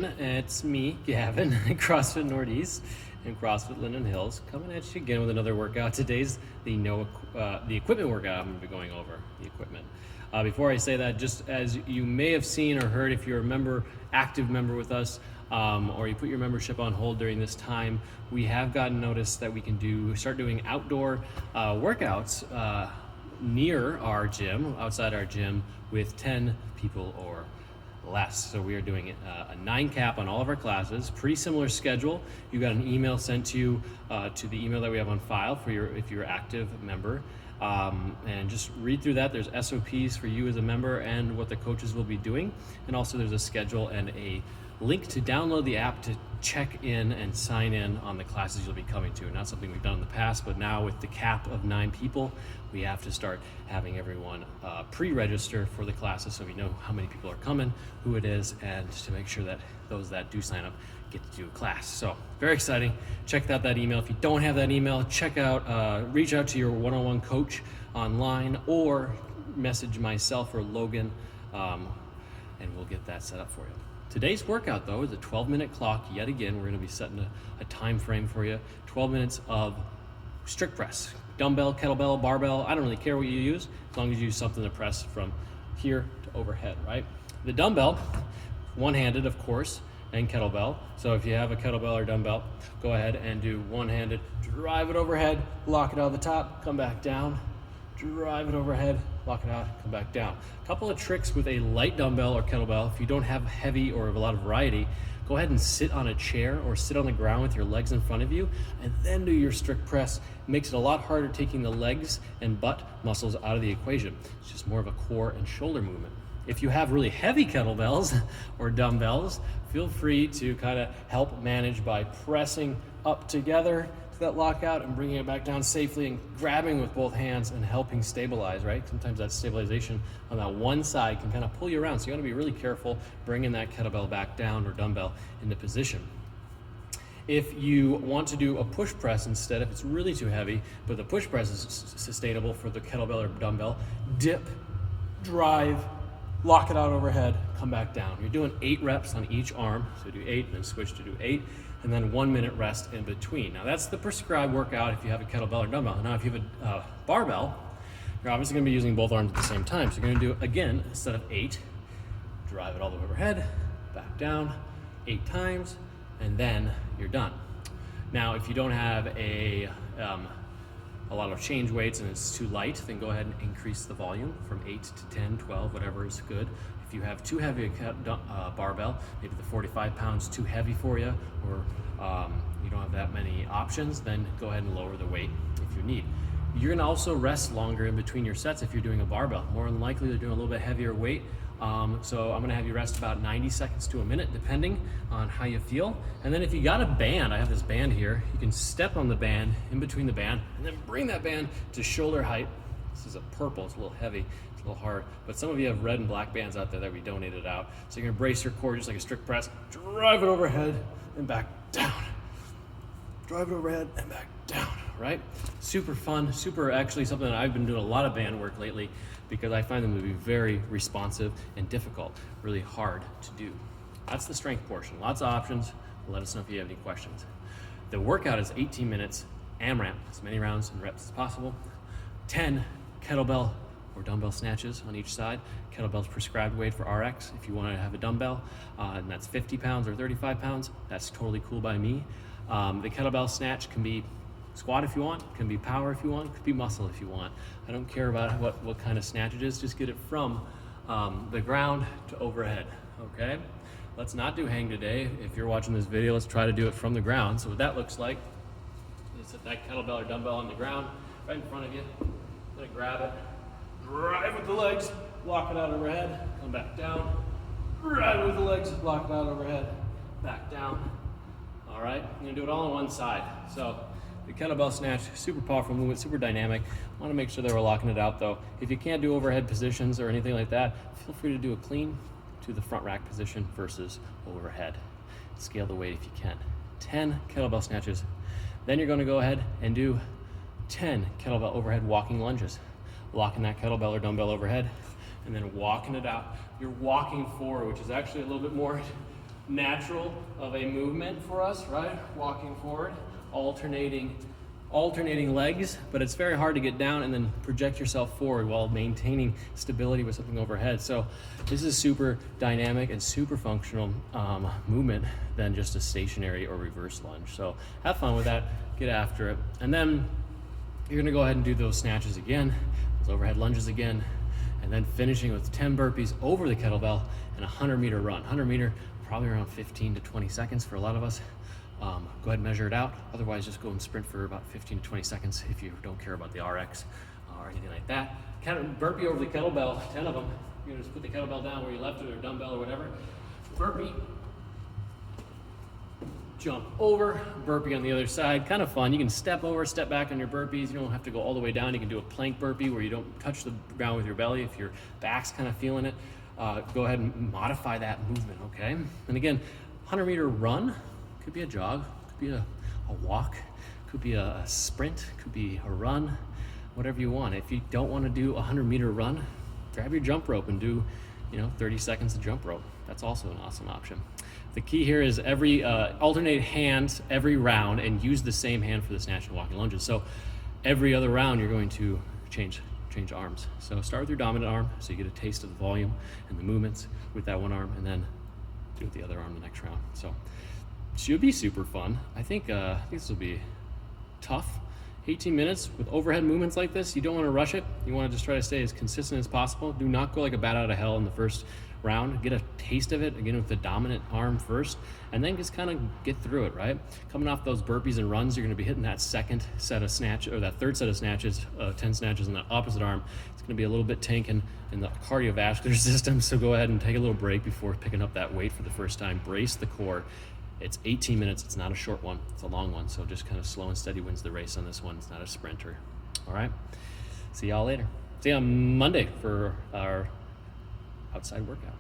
It's me, Gavin, CrossFit Northeast and CrossFit Linden Hills, coming at you again with another workout. Today's the equipment workout I'm going to be going over, the equipment. Before I say that, just as you may have seen or heard, if you're a member, active member with us, or you put your membership on hold during this time, we have gotten notice that we can start doing outdoor workouts near our gym, outside our gym, with 10 people or less. So we are doing a 9 cap on all of our classes. Pretty similar schedule. You got an email sent to you to the email that we have on file for if you're an active member. And just read through that. There's SOPs for you as a member and what the coaches will be doing. And also there's a schedule and a link to download the app to check in and sign in on the classes you'll be coming to. Not something we've done in the past, but now with the cap of 9 people, we have to start having everyone pre-register for the classes so we know how many people are coming, who it is, and to make sure that those that do sign up get to do a class. So very exciting. Check out that email. If you don't have that email, reach out to your one-on-one coach online or message myself or Logan, and we'll get that set up for you. Today's workout, though, is a 12-minute clock. Yet again, we're going to be setting a time frame for you. 12 minutes of strict press. Dumbbell, kettlebell, barbell, I don't really care what you use, as long as you use something to press from here to overhead, right? The dumbbell, one-handed, of course, and kettlebell. So if you have a kettlebell or dumbbell, go ahead and do one-handed. Drive it overhead, lock it out of the top, come back down. Drive it overhead, lock it out, come back down. A couple of tricks with a light dumbbell or kettlebell. If you don't have heavy or a lot of variety, go ahead and sit on a chair or sit on the ground with your legs in front of you and then do your strict press. It makes it a lot harder taking the legs and butt muscles out of the equation. It's just more of a core and shoulder movement. If you have really heavy kettlebells or dumbbells, feel free to kind of help manage by pressing up together that lockout and bringing it back down safely and grabbing with both hands and helping stabilize, right? Sometimes that stabilization on that one side can kind of pull you around. So you want to be really careful bringing that kettlebell back down or dumbbell into position. If you want to do a push press instead, if it's really too heavy, but the push press is sustainable for the kettlebell or dumbbell, dip, drive, lock it out overhead, come back down. You're doing 8 reps on each arm. So do 8 and then switch to do 8. And then 1 minute rest in between. Now that's the prescribed workout if you have a kettlebell or dumbbell. Now if you have a barbell, you're obviously gonna be using both arms at the same time. So you're gonna do, again, instead of 8, drive it all the way overhead, back down, 8 times, and then you're done. Now if you don't have a lot of change weights and it's too light, then go ahead and increase the volume from 8 to 10, 12, whatever is good. If you have too heavy a barbell, maybe the 45 pounds too heavy for you, or you don't have that many options, then go ahead and lower the weight if you need. You're gonna also rest longer in between your sets if you're doing a barbell. More than likely they're doing a little bit heavier weight. So I'm gonna have you rest about 90 seconds to a minute, depending on how you feel. And then if you got a band, I have this band here, you can step on the band, in between the band, and then bring that band to shoulder height. This is a purple, it's a little heavy, it's a little hard, but some of you have red and black bands out there that we donated out. So you're gonna brace your core just like a strict press, drive it overhead and back down. Drive it overhead and back down, right? Super fun, actually something that I've been doing a lot of band work lately because I find them to be very responsive and difficult, really hard to do. That's the strength portion, lots of options. Let us know if you have any questions. The workout is 18 minutes, AMRAP, as many rounds and reps as possible. 10 kettlebell or dumbbell snatches on each side. Kettlebell's prescribed weight for RX. If you want to have a dumbbell, and that's 50 pounds or 35 pounds, that's totally cool by me. The kettlebell snatch can be squat if you want, can be power if you want, could be muscle if you want. I don't care about what kind of snatch it is, just get it from the ground to overhead, okay? Let's not do hang today. If you're watching this video, let's try to do it from the ground. So what that looks like, you set that kettlebell or dumbbell on the ground, right in front of you. Gonna grab it, drive with the legs, lock it out overhead, come back down, drive with the legs, lock it out overhead, back down. All right, I'm gonna do it all on one side. So the kettlebell snatch, super powerful movement, super dynamic. I wanna make sure that we're locking it out though. If you can't do overhead positions or anything like that, feel free to do a clean to the front rack position versus overhead. Scale the weight if you can. 10 kettlebell snatches. Then you're gonna go ahead and do 10 kettlebell overhead walking lunges. Locking that kettlebell or dumbbell overhead and then walking it out. You're walking forward, which is actually a little bit more natural of a movement for us, right? Walking forward, alternating legs, but it's very hard to get down and then project yourself forward while maintaining stability with something overhead. So this is super dynamic and super functional movement than just a stationary or reverse lunge. So have fun with that, get after it. And then you're gonna go ahead and do those snatches again, those overhead lunges again, and then finishing with 10 burpees over the kettlebell and a 100-meter run. 100 meter, probably around 15 to 20 seconds for a lot of us. Go ahead and measure it out. Otherwise, just go and sprint for about 15 to 20 seconds if you don't care about the RX or anything like that. Kind of burpee over the kettlebell, 10 of them. You're gonna just put the kettlebell down where you left it, or dumbbell or whatever. Burpee. Jump over, burpee on the other side. Kind of fun. You can step over, step back on your burpees. You don't have to go all the way down. You can do a plank burpee where you don't touch the ground with your belly if your back's kind of feeling it. Go ahead and modify that movement, okay? And again, 100-meter run. Could be a jog, could be a walk, could be a sprint, could be a run, whatever you want. If you don't want to do a 100-meter run, grab your jump rope and do, 30 seconds of jump rope. That's also an awesome option. The key here is alternate hands every round and use the same hand for the snatch and walking lunges. So every other round you're going to change arms. So start with your dominant arm so you get a taste of the volume and the movements with that one arm, and then do it with the other arm the next round. So should be super fun. I think this will be tough. 18 minutes with overhead movements like this, you don't want to rush it. You want to just try to stay as consistent as possible. Do not go like a bat out of hell in the first round. Get a taste of it, again, with the dominant arm first, and then just kind of get through it, right? Coming off those burpees and runs, you're going to be hitting that second set of snatch, or that third set of snatches, 10 snatches on the opposite arm. It's going to be a little bit tanking in the cardiovascular system, so go ahead and take a little break before picking up that weight for the first time. Brace the core. It's 18 minutes. It's not a short one. It's a long one. So just kind of slow and steady wins the race on this one. It's not a sprinter. All right. See y'all later. See you on Monday for our outside workout.